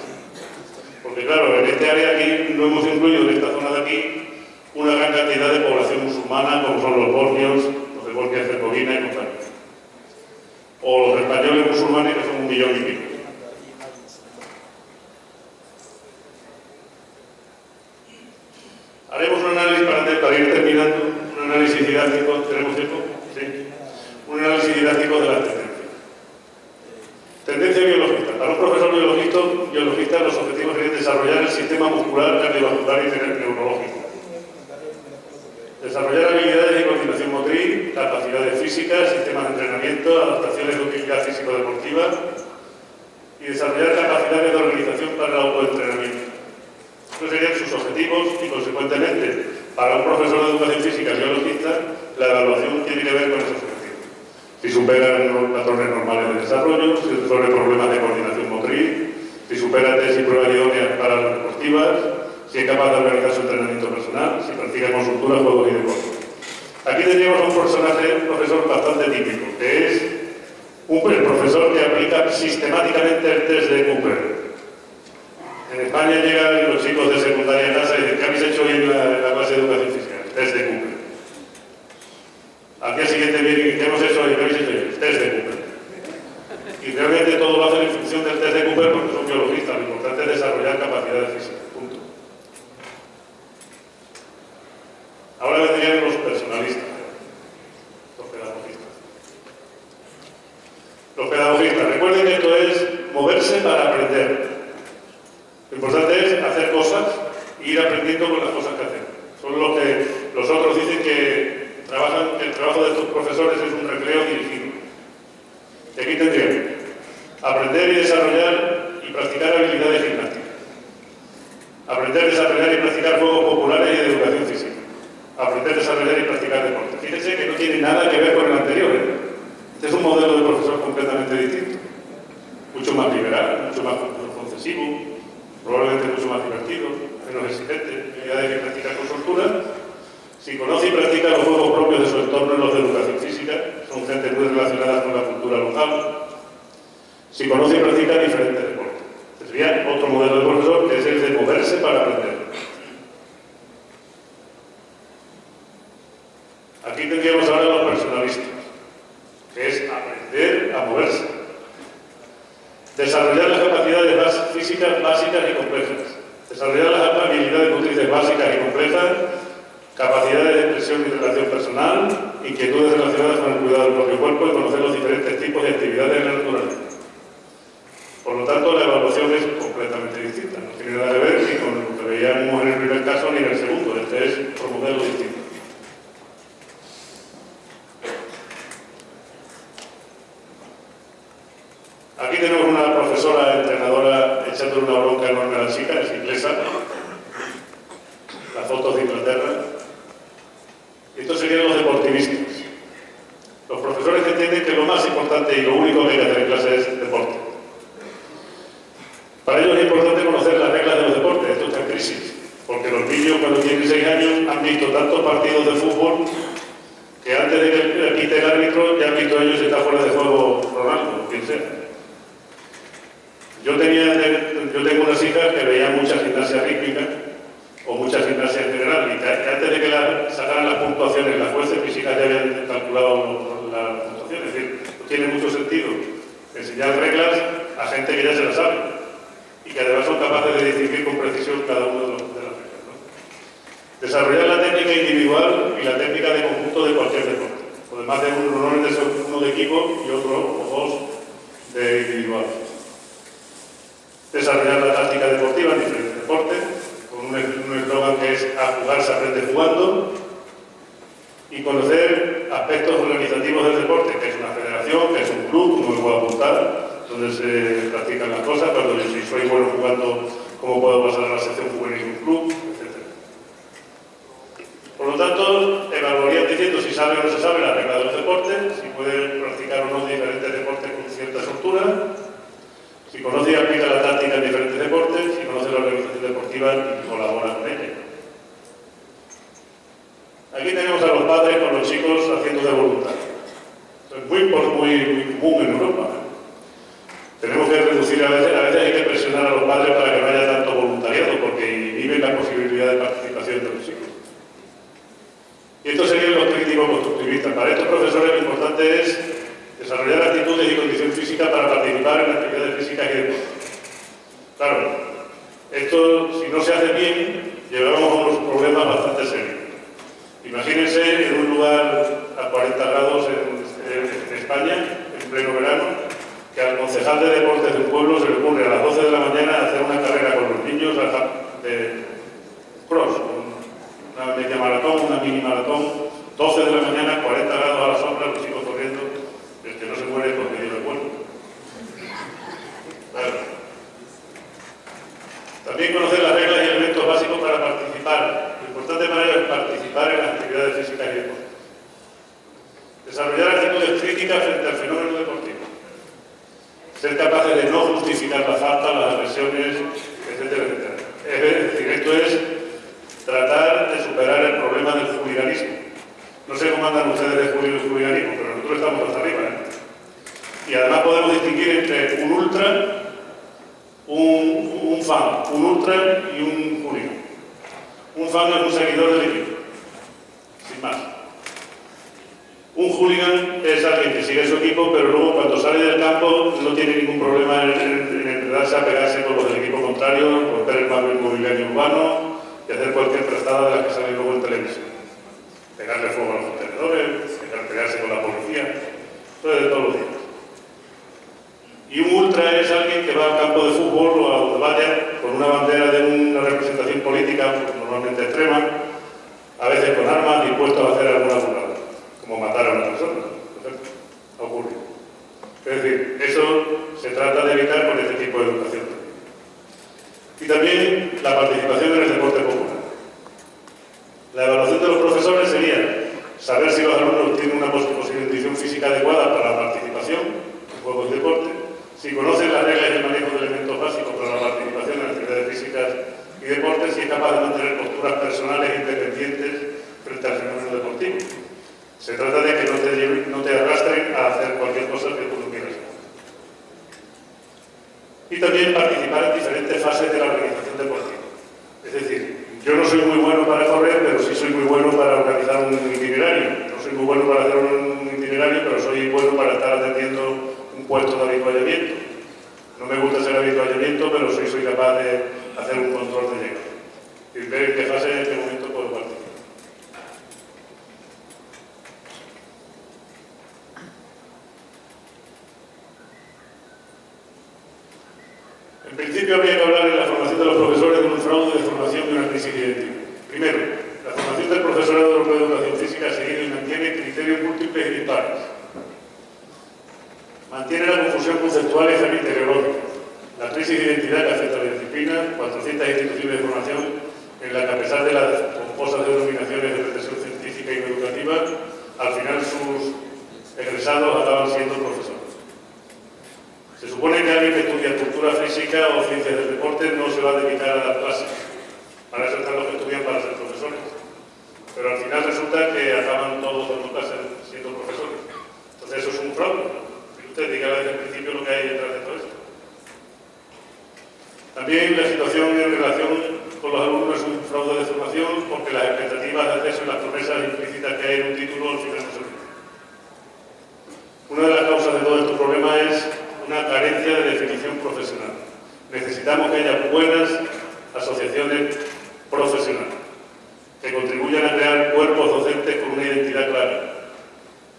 Porque claro, en este área aquí no hemos incluido en esta zona de aquí una gran cantidad de población musulmana, como son los bosnios, los de Bosnia y Herzegovina y compañía. O los españoles musulmanes, que son 1,5 millones. Haremos un análisis para ir terminando, un análisis didáctico. ¿Tenemos tiempo? Sí. Un análisis didáctico de las tendencias. Tendencia biologista. Para un profesor biologista los objetivos serían desarrollar el sistema muscular, cardiovascular y neurológico. Desarrollar habilidades de coordinación motriz, capacidades físicas, sistemas de entrenamiento, adaptaciones de utilidad físico-deportiva y desarrollar capacidades de organización para el autoentrenamiento. Estos serían sus objetivos y, consecuentemente, para un profesor de educación física biologista, la evaluación tiene que ver con esos objetivos. Si superan los patrones normales de desarrollo, si resuelve problemas de coordinación motriz, si supera test y pruebas idóneas para las deportivas, si es capaz de organizar su entrenamiento personal, si practica consultura, juegos y deportes. Aquí tendríamos un profesor bastante típico, que es el profesor que aplica sistemáticamente el test de Cooper. En España llegan los chicos de secundaria a casa y dicen: ¿qué habéis hecho hoy en la clase de educación física? El test de Cooper. Al día siguiente vienen: ¿qué hemos hecho hoy? ¿Qué habéis hecho hoy? El test de Cooper. Y realmente todo lo hacen en función del test de Cooper porque son biologistas. Lo importante es desarrollar capacidades físicas. Punto. Ahora vendrían los personalistas, los pedagogistas. Los pedagogistas, recuerden que esto es moverse para aprender. Lo importante es hacer cosas e ir aprendiendo con las cosas que hacen. Son los que los otros dicen que el trabajo de estos profesores es un recreo dirigido. Y aquí tendríamos aprender y desarrollar y practicar habilidades gimnásticas. Aprender, desarrollar y practicar juegos populares y de educación física. Aprender, desarrollar y practicar deporte. Fíjense que no tiene nada que ver con el anterior. Este es un modelo de profesor completamente distinto. Mucho más liberal, mucho más concesivo, probablemente mucho más divertido, menos exigente, habilidades que practica con soltura. Si conoce y practica los juegos propios de su entorno en los de educación física, son gente muy relacionada con la cultura local. Si conoce y practica diferentes deportes. Este sería otro modelo de profesor, que es el de moverse para aprender. Aquí tendríamos ahora los personalistas, que es aprender a moverse. Desarrollar las capacidades físicas básicas y complejas. Desarrollar las habilidades motrices básicas y complejas, capacidades de expresión y relación personal, inquietudes relacionadas con el cuidado del propio cuerpo y conocer los diferentes tipos de actividades en la naturaleza. Por lo tanto, la evaluación es completamente distinta. No tiene nada que ver ni con lo que veíamos en el primer caso ni en el segundo. Este es otro modelo distinto. Aquí tenemos una profesora entrenadora echándole una bronca enorme a la chica, es inglesa. Las fotos de Inglaterra. Y estos serían los deportivistas. Los profesores que entienden que lo más importante y lo único que hay que hacer en clase es deporte. Para ellos es importante conocer las reglas de los deportes. Esto está en crisis. Porque los niños cuando tienen 6 años han visto tantos partidos de fútbol que antes de que quite el árbitro ya han visto ellos si está fuera de juego Ronaldo o quien sea. Yo tengo unas hijas que veían mucha gimnasia rítmica o mucha gimnasia en general y que antes de que sacaran las puntuaciones las jueces físicas ya habían calculado la puntuación. Es decir, no tiene mucho sentido enseñar reglas a gente que ya se las sabe y que además son capaces de distinguir con precisión cada uno de las reglas, ¿no? Desarrollar la técnica individual y la técnica de conjunto de cualquier deporte. Además de normalmente son uno de equipo y otro o dos de individual. Desarrollar la táctica deportiva en diferentes deportes, con un eslogan que es "a jugar se aprende jugando", y conocer aspectos organizativos del deporte, que es una federación, que es un club, como me puedo apuntar, donde se practican las cosas, cuando si soy bueno jugando, cómo puedo pasar a la sección juvenil de un club, etc. Por lo tanto, evaluarían diciendo si sabe o no se sabe la regla de los deportes, si puede practicar o no diferentes deportes con cierta soltura, si conoce y aplica la táctica en diferentes deportes, si conoce la organización deportiva y colabora con ella. Aquí tenemos a los padres con los chicos haciendo de voluntarios. Esto es muy común en Europa. Tenemos que reducir, a veces hay que presionar a los padres para que no haya tanto voluntariado, porque inhiben la posibilidad de participación de los chicos. Y estos serían los críticos constructivistas. Para estos profesores lo importante es desarrollar actitudes y condición física para participar en actividades físicas y deportes. Claro, esto si no se hace bien, llevamos a unos problemas bastante serios. Imagínense en un lugar a 40 grados en España, en pleno verano, que al concejal de deportes del pueblo se le ocurre a las 12 de la mañana hacer una carrera con los niños de cross, una media maratón, una mini maratón, 12 de la mañana, 40 grados a la sombra, los chicos corriendo, el que no se muere porque dio el vuelo. Claro. También conocer las reglas y elementos básicos para participar. Lo importante para ellos es participar en las actividades físicas y deportes. Desarrollar actitudes críticas frente al fenómeno deportivo. Ser capaces de no justificar la falta, las agresiones, etcétera, etcétera. Es decir, esto es tratar de superar el problema del hooliganismo. No sé cómo andan ustedes de hooliganismo, pero nosotros estamos hasta arriba, ¿eh? Y además podemos distinguir entre un ultra, un fan, un ultra y un hooligan. Un fan es un seguidor del equipo, sin más. Un hooligan es alguien que sigue su equipo, pero luego cuando sale del campo no tiene ningún problema en enredarse a pegarse con los del equipo contrario, romper el mobiliario urbano y hacer cualquier trastada de las que sale luego en televisión. Pegarle fuego a los contenedores, pegarse con la policía, todo es de todos los días. Y un ultra es alguien que va al campo de fútbol o a donde vaya con una bandera de una representación política, normalmente extrema, a veces con armas, dispuestos a hacer alguna burrada, como matar a una persona. Perfecto. Ha ocurrido. Es decir, eso se trata de evitar con este tipo de educación. Y también la participación en el deporte popular. La evaluación de los profesores sería saber si los alumnos tienen una condición física adecuada para la participación en juegos y deportes, si conocen las reglas de manejo de elementos básicos para la participación en actividades físicas y deportes, si es capaz de mantener posturas personales independientes frente al fenómeno deportivo. Se trata de que no te arrastren a hacer cualquier cosa que tú no quieras. Y también participar en diferentes fases de la organización deportiva. Es decir, yo no soy muy bueno para correr, pero sí soy muy bueno para organizar un itinerario. No soy muy bueno para hacer un itinerario, pero soy bueno para estar atendiendo un puesto de avituallamiento. No me gusta hacer avituallamiento, pero sí soy capaz de hacer un control de llegada. Y ver en qué fase, en qué momento puedo participar. En principio habría que hablar en la formación de los profesores de un fraude de formación y una crisis identitaria. Primero, la formación del profesorado europeo de educación física ha seguido y mantiene criterios múltiples y dispares. Mantiene la confusión conceptual y gerente ideológica, la crisis de identidad que afecta a la disciplina, 400 instituciones de formación en la que, a pesar de las pomposas denominaciones de pretensión científica y educativa, al final sus egresados acaban siendo profesores. Se supone que alguien que estudia cultura física o ciencias del deporte no se va a dedicar a dar clases. Para eso están los que estudian para ser profesores. Pero al final resulta que acaban todos en clases siendo profesores. Entonces eso es un fraude. Usted diga desde el principio lo que hay detrás de todo esto. También la situación en relación con los alumnos es un fraude de formación porque las expectativas de acceso y las promesas implícitas que hay en un título al final no se cumplen. Una de las causas de todo este problema es una carencia de definición profesional. Necesitamos que haya buenas asociaciones profesionales que contribuyan a crear cuerpos docentes con una identidad clara,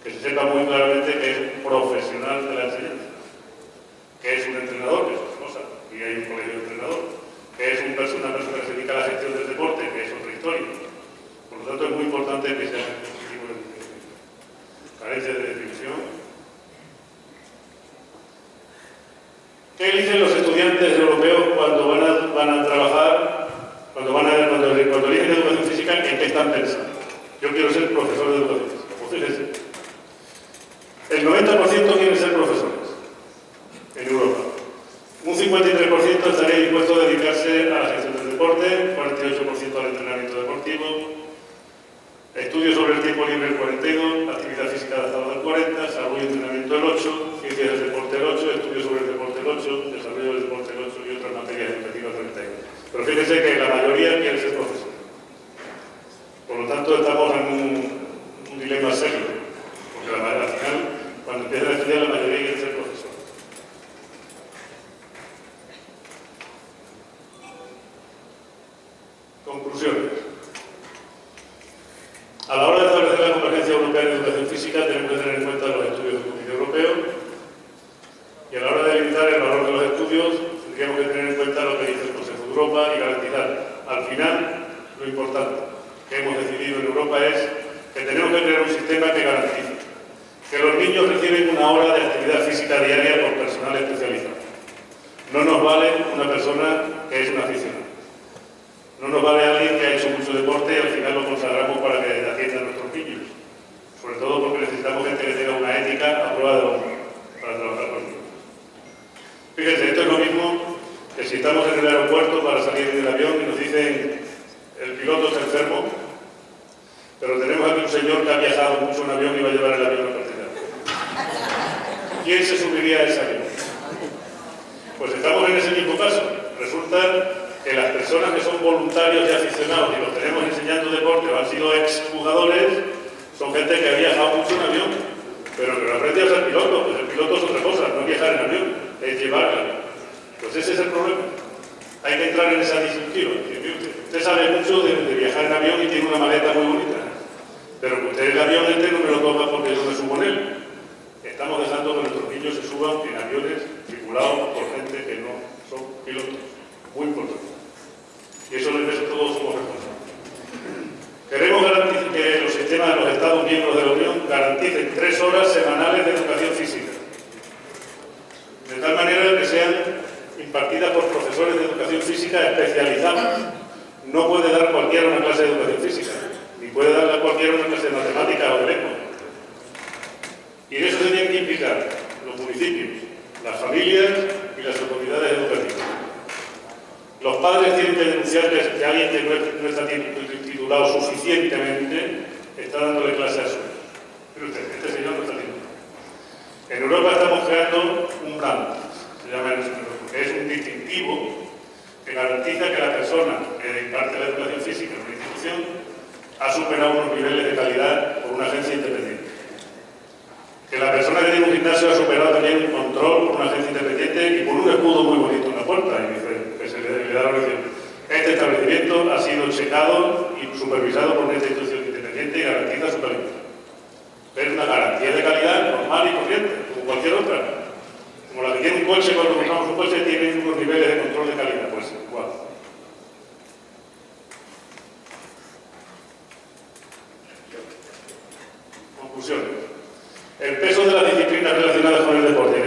que se sepa muy claramente que es un profesional de la enseñanza, que es un entrenador, que es otra cosa, y hay un colegio de entrenador, que es una persona que se dedica a la gestión del deporte, que es otra historia. Por lo tanto, es muy importante que sea este tipo de carencia de definición. ¿Qué eligen los estudiantes europeos cuando van a trabajar, cuando eligen educación física, en qué están pensando? Yo quiero ser profesor de educación física. Pues fíjense. El 90% quieren ser profesores en Europa. Un 53% estaría dispuesto a dedicarse a la gestión del deporte, 48% al entrenamiento deportivo, estudios sobre el tiempo libre el 42%, actividad física adaptada el 40%, salud y entrenamiento el 8%, ciencias del deporte el 8%, estudios sobre el deporte el 8%, desarrollo del deporte el 8% y otras materias educativas el 31%. Pero fíjense que la mayoría quiere ser profesor. Por lo tanto, estamos en un dilema serio, porque al final, cuando empiezan a estudiar, la mayoría quiere ser profesor. Conclusiones. A la hora de establecer la convergencia europea en educación física, tenemos que tener en cuenta los estudios de comunidad europeo, y a la hora de limitar el valor de los estudios, tendríamos que tener en cuenta lo que dice el Consejo de Europa y garantizar. Al final, lo importante que hemos decidido en Europa es que tenemos que crear un sistema que garantice que los niños reciben una hora de actividad física diaria por personal especializado. No nos vale una persona que es un aficionado. No nos vale alguien que ha hecho mucho deporte y al final lo consagramos para que atienda a nuestros niños. Sobre todo porque necesitamos gente que tenga una ética a prueba de honra para trabajar con niños. Fíjense, esto es lo mismo que si estamos en el aeropuerto para salir del avión y nos dicen el piloto está enfermo, pero tenemos aquí un señor que ha viajado mucho en avión y va a llevar el avión a partir de ahora. ¿Quién se subiría a ese avión? Pues estamos en ese mismo caso. Resulta que las personas que son voluntarios y aficionados y los tenemos enseñando deporte o han sido exjugadores, son gente que ha viajado mucho en avión, pero que no ha aprendido a ser piloto. Pues el piloto es otra cosa, no viajar en avión, es llevar el avión. Pues ese es el problema. Hay que entrar en esa disyuntiva. Usted sabe mucho de viajar en avión y tiene una maleta muy bonita, pero que usted el avión no me lo toma porque yo me subo en él. Estamos dejando que nuestros niños se suban en aviones tripulados por gente que no son pilotos. Muy importante. Y eso de eso todos somos responsables. Queremos garantizar que los sistemas de los Estados miembros de la Unión garanticen 3 horas semanales de educación física, de tal manera que sean impartidas por profesores de educación física especializados. No puede dar cualquiera una clase de educación física, ni puede darle a cualquiera una clase de matemáticas o de lengua. Y en eso se tienen que implicar los municipios, las familias y las autoridades educativas. Los padres tienen que denunciar que alguien que no está titulado suficientemente está dándole clase a su hijo. Pero este señor no está titulado. En Europa estamos creando un brand, se llama eso, que es un distintivo que garantiza que la persona que imparte la educación física en una institución ha superado unos niveles de calidad por una agencia independiente. Que la persona que tiene un gimnasio ha superado también un control por una agencia independiente y por un escudo muy bonito en la puerta. Y dice que se le da la lección. Este establecimiento ha sido checado y supervisado por una institución independiente y garantiza su calidad. Es una garantía de calidad normal y corriente, como cualquier otra. Como la que tiene un coche, cuando compramos un coche, tiene unos niveles de control de calidad. Pues igual. Conclusiones. El peso de las disciplinas relacionadas con el deporte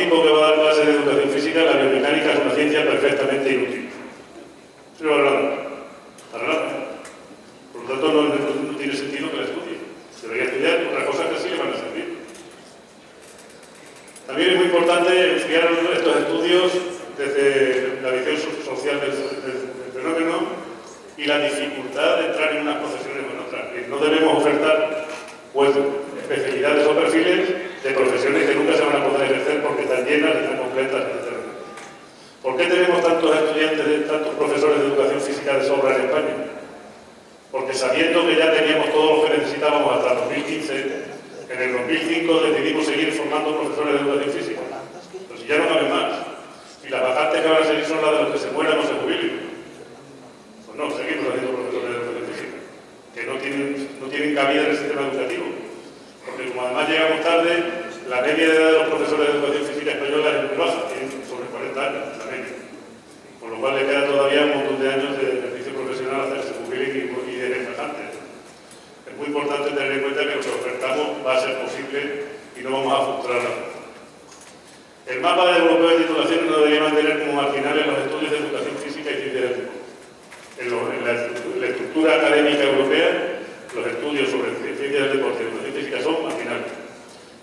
tipo que va a dar clases de educación física, la biomecánica es una ciencia perfectamente inútil. ¿Sí o no? Para nada. Por lo tanto, no tiene sentido que la estudie. Debería estudiar otras cosas que sí le van a servir. También es muy importante estudiar estos estudios desde la visión social del fenómeno y la dificultad de entrar en unas profesiones o en otras. No debemos ofertar pues, especialidades o perfiles de profesiones que nunca se van a poder ejercer porque están llenas, están completas, etc. ¿Por qué tenemos tantos estudiantes, tantos profesores de educación física de sobra en España? Porque sabiendo que ya teníamos todo lo que necesitábamos hasta 2015, en el 2005 decidimos seguir formando profesores de educación física. Pero si ya no caben más, y las vacantes que van a seguir son las de los que se mueran o se jubilen. Pues no, seguimos haciendo profesores de educación física, que no tienen cabida en el sistema educativo. Porque como además llegamos tarde, la media de edad de los profesores de educación física española es muy baja, tienen sobre 40 años, la media. Con lo cual le queda todavía un montón de años de ejercicio profesional hasta que se jubilen y de semejantes. Es muy importante tener en cuenta que lo que ofertamos va a ser posible y no vamos a frustrarla. El mapa europeo de titulaciones no debería mantener como marginales los estudios de educación física y ciencia del deporte. En la estructura académica europea, los estudios sobre ciencia del deporte y educación física son marginales.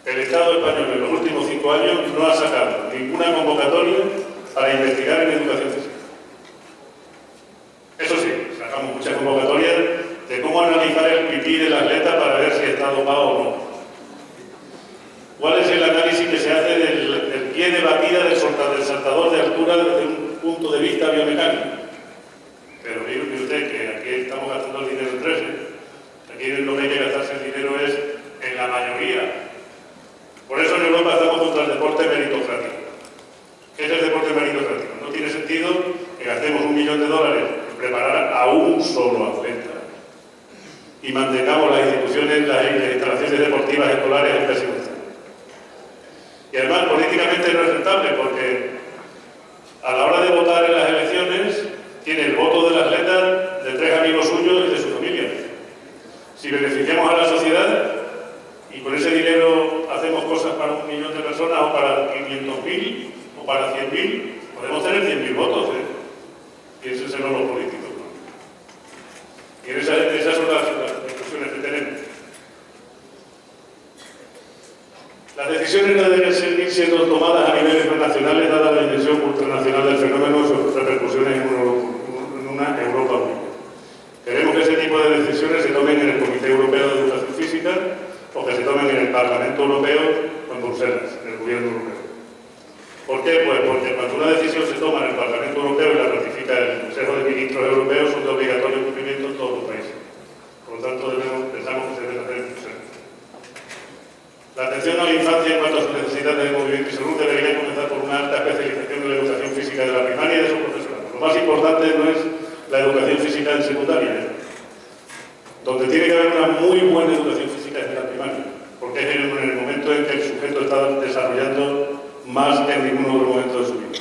El Estado español en los últimos 5 años no ha sacado ninguna convocatoria para investigar en educación física. Eso sí, sacamos muchas convocatorias de cómo analizar el pipí del atleta para ver si está dopado o no. ¿Cuál es el análisis que se hace del pie de batida del saltador de altura desde un punto de vista biomecánico? Pero mire usted que aquí estamos gastando el dinero en tres. Aquí lo que hay que gastarse el dinero es en la mayoría. Por eso en Europa estamos contra el deporte meritocrático. ¿Qué es el deporte meritocrático? No tiene sentido que gastemos $1 millón en preparar a un solo atleta y mantengamos las instituciones, las instalaciones deportivas escolares en pésimo estado. Y además políticamente no es rentable porque a la hora de votar en las elecciones tiene el voto del atleta, de 3 amigos suyos y de su familia. Si beneficiamos a la sociedad y con ese dinero hacemos cosas para 1 millón de personas o para 500.000 o para 100.000, podemos tener 100.000 votos. Piénsenselo los políticos. Y esas son las discusiones que tenemos. Las decisiones no deben seguir siendo tomadas a niveles nacionales, dada la dimensión ultranacional del fenómeno y sus repercusiones en una Europa única. Queremos que ese tipo de decisiones se tomen en el Comité Europeo de Educación Física o que se tomen en el Parlamento Europeo o en Bruselas, en el Gobierno Europeo. ¿Por qué? Pues porque cuando una decisión se toma en el Parlamento Europeo y la ratifica el Consejo de Ministros Europeos, son de obligatorio cumplimiento en todos los países. Por lo tanto, pensamos que se debe hacer en Bruselas. La atención a la infancia en cuanto a sus necesidades de movimiento y salud debería comenzar por una alta especialización en la educación física de la primaria y de su profesorado. Lo más importante no es la educación física en secundaria, donde tiene que haber una muy buena educación física desde la primaria, porque es en el momento en que el sujeto está desarrollando más que en ningún otro momento de su vida.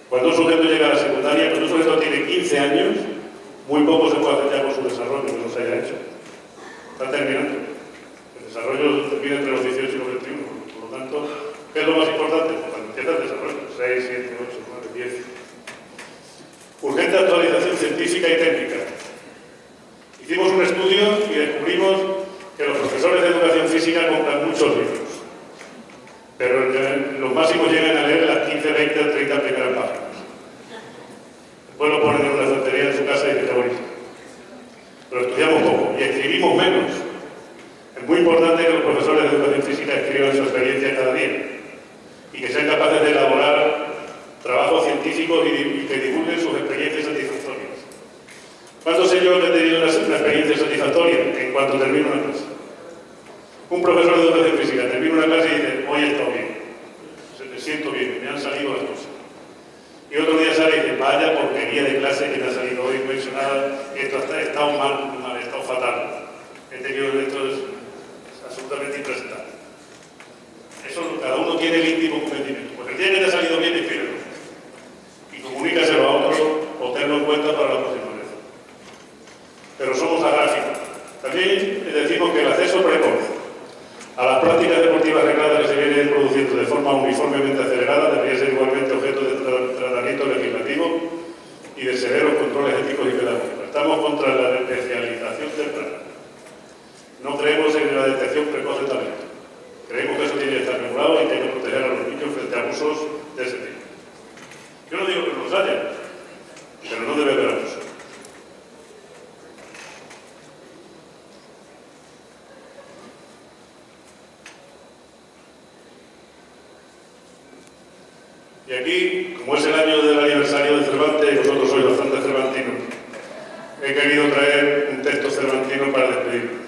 Cuando un sujeto llega a la secundaria, cuando un sujeto tiene 15 años, muy poco se puede hacer ya por su desarrollo, que no se haya hecho. Está terminando. El desarrollo termina entre los 18 y los 21. Por lo tanto, ¿qué es lo más importante? Pues cuando empieza el desarrollo, 6, 7, 8, 9, 10. Urgente actualización científica y técnica. Hicimos un estudio y descubrimos que los profesores de educación física compran muchos libros. Pero los máximos llegan a leer las 15, 20 o 30 primeras páginas. Después lo ponen en una estantería en su casa y dice, está buenísimo. Pero estudiamos poco y escribimos menos. Es muy importante que los profesores de educación física escriban su experiencia cada día y que sean capaces de elaborar trabajos científicos y que divulguen sus experiencias satisfactorias. ¿Cuándo sé yo que he tenido una experiencia satisfactoria? En cuanto termino una clase. Un profesor de educación física termina una clase y dice, hoy he estado bien, me siento bien, me han salido las cosas. Y otro día sale y dice, vaya porquería de clase que me ha salido hoy, no he hecho nada, esto ha estado mal, he estado fatal. He tenido esto es absolutamente impresentable. Eso cada uno tiene el íntimo convencimiento. Pues el día que te ha salido bien, escríbelo. Y comunícaselo a otro o tenlo en cuenta para la próxima vez. Pero somos agráficos. También decimos que el acceso precoz a las prácticas deportivas regladas que se vienen produciendo de forma uniformemente acelerada correctamente. Creemos que eso tiene que estar regulado y tiene que proteger a los niños frente a abusos de ese tipo. Yo no digo que no los haya, pero no debe haber abuso. Y aquí, como es el año del aniversario de Cervantes, y vosotros sois bastante cervantinos, he querido traer un texto cervantino para despedirme,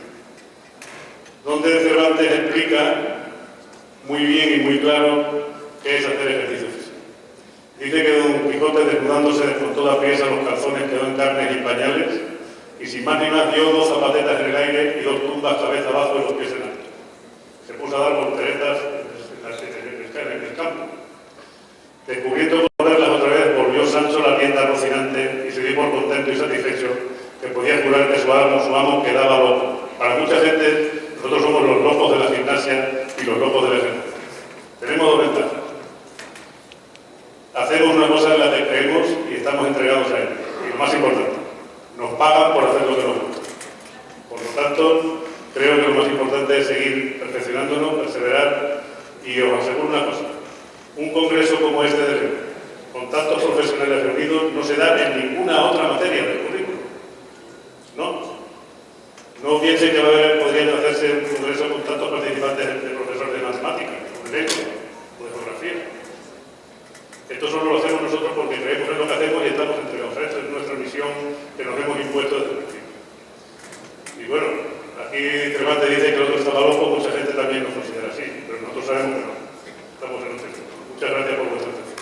donde Cervantes explica muy bien y muy claro qué es hacer ejercicio físico. Dice que Don Quijote, desnudándose con toda pieza los calzones, quedó en carnes y pañales, y sin más ni más dio 2 zapatetas en el aire y 2 tumbas cabeza abajo y los pies en alto. Se puso a dar volteretas en el campo. Descubriendo ponerlas otra vez, volvió Sancho la tienda rocinante y se dio por contento y satisfecho que podía jurar que su amo quedaba loco. Para mucha gente, nosotros somos los locos de la gimnasia y los locos del ejército. Tenemos 2 ventajas. Hacemos una cosa en la que creemos y estamos entregados a ella. Y lo más importante, nos pagan por hacer lo que nos gusta. Por lo tanto, creo que lo más importante es seguir perfeccionándonos, perseverar, y os aseguro una cosa. Un congreso como este de León, con tantos profesionales reunidos, no se da en ninguna otra materia del currículo. No piensen que podrían hacerse un congreso con tantos participantes de profesores de matemáticas, o de lengua, o de geografía. Esto solo lo hacemos nosotros porque creemos en lo que hacemos y estamos entregados a esto. Es nuestra misión que nos hemos impuesto desde el principio. Y bueno, aquí Cervantes dice que el otro estaba loco, mucha gente también nos considera así, pero nosotros sabemos que no. Estamos en otro. Muchas gracias por vuestra atención.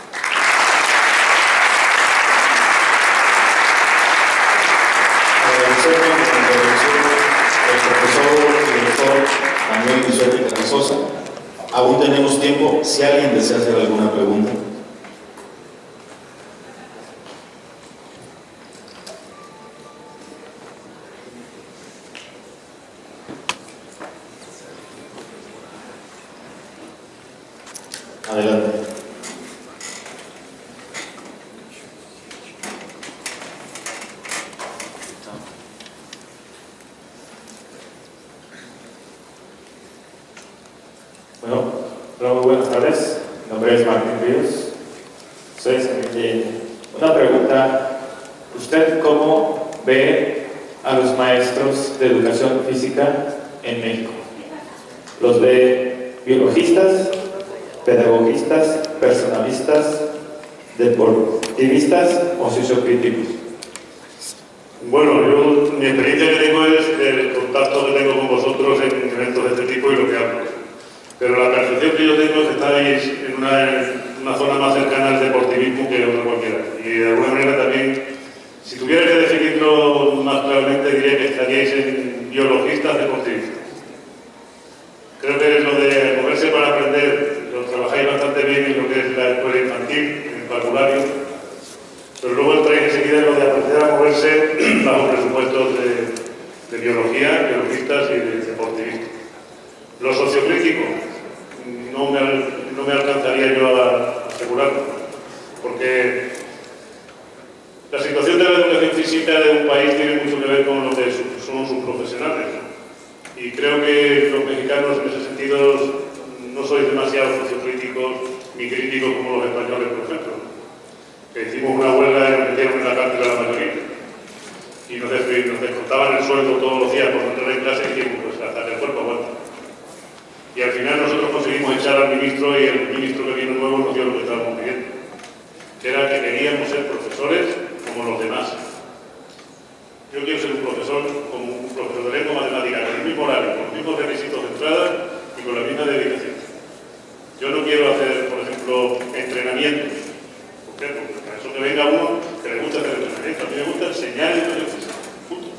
Agradecemos la intervención del profesor y director Manuel Giuseppe Carrizosa. Aún tenemos tiempo, si alguien desea hacer alguna pregunta. Adelante. Bueno, hola, muy buenas tardes. Mi nombre es Martín Ríos. Soy de una pregunta. ¿Usted cómo ve a los maestros de educación física en México? ¿Los ve biologistas, pedagogistas, personalistas, deportivistas o sociocríticos? Bueno, yo, mi experiencia que tengo es del contacto que tengo con vosotros en eventos de este tipo y lo que hablo. Pero la percepción que yo tengo es que estáis en una zona más cercana al deportivismo que otra cualquiera. Y de alguna manera también, si tuviera que definirlo más claramente, diría que estaríais en biologistas deportivistas. Creo que lo de moverse para aprender lo trabajáis bastante bien en lo que es la escuela infantil, en el parvulario, pero luego entráis enseguida en lo de aprender a moverse bajo presupuestos de biología, biologistas y de deportivistas. Lo sociocrítico no me alcanzaría yo a asegurarlo, porque la situación de la educación física de un país tiene mucho que ver con lo que son sus profesionales. Y creo que los mexicanos en ese sentido no sois demasiado sociocríticos ni críticos como los españoles, por ejemplo. Que hicimos una huelga y nos metieron en la cárcel a la mayoría. Y nos descontaban el sueldo todos los días por no entrar en clase y dijimos, pues hasta que el cuerpo aguanta. Y al final nosotros conseguimos echar al ministro y el ministro que vino nuevo nos dio lo que estábamos pidiendo. Que era que queríamos ser profesores como los demás. Yo quiero ser un profesor como un profesor de lengua matemática, con el mismo horario, con los mismos requisitos de entrada y con la misma dedicación. Yo no quiero hacer, por ejemplo, entrenamientos. ¿Por qué? Porque para eso que venga uno que le gusta hacer entrenamiento. A mí me gusta enseñar educación física. Punto.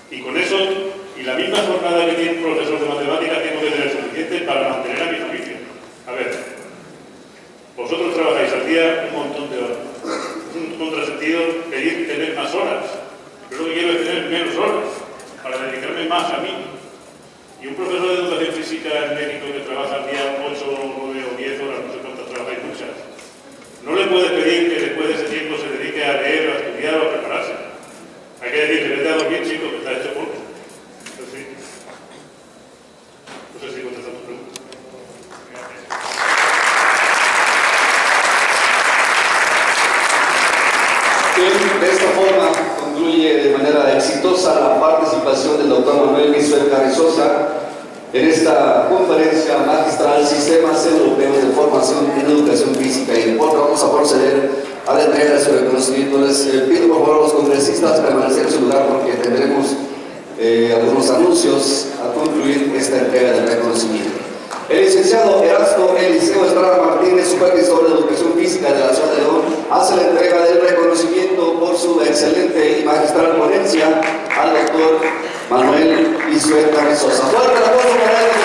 Y con eso, y la misma jornada que tiene un profesor de matemáticas, tengo que tener suficiente para mantener a mi familia. A ver, vosotros trabajáis al día un montón de horas. Es un contrasentido pedir tener más horas. Yo lo que quiero es tener menos horas para dedicarme más a mí. Y un profesor de educación física en México que trabaja al día 8, 9 o 10 horas, no sé cuántas trabajáis, muchas, no le puedes pedir que después de ese tiempo se dedique a leer, a estudiar o a prepararse. Hay que decir que vete a dormir, chico, que está hecho polvo. Entonces, No sé si contesta tu pregunta. Bien, de esta forma concluye de manera exitosa la participación del doctor Manuel Lisuet Carrizosa en esta conferencia magistral Sistemas Europeos de Formación en Educación Física y Deporte. Vamos a proceder a la entrega de su reconocimiento. Les pido por favor a los congresistas permanecer en su lugar porque tendremos algunos anuncios a concluir esta entrega del reconocimiento. El licenciado Erasto Eliseo Estrada Martínez, supervisor de Educación Física de la Ciudad de León, hace la entrega del reconocimiento por su excelente y magistral ponencia al doctor Manuel Lisuet Carrizosa. Fuerte el aplauso para él.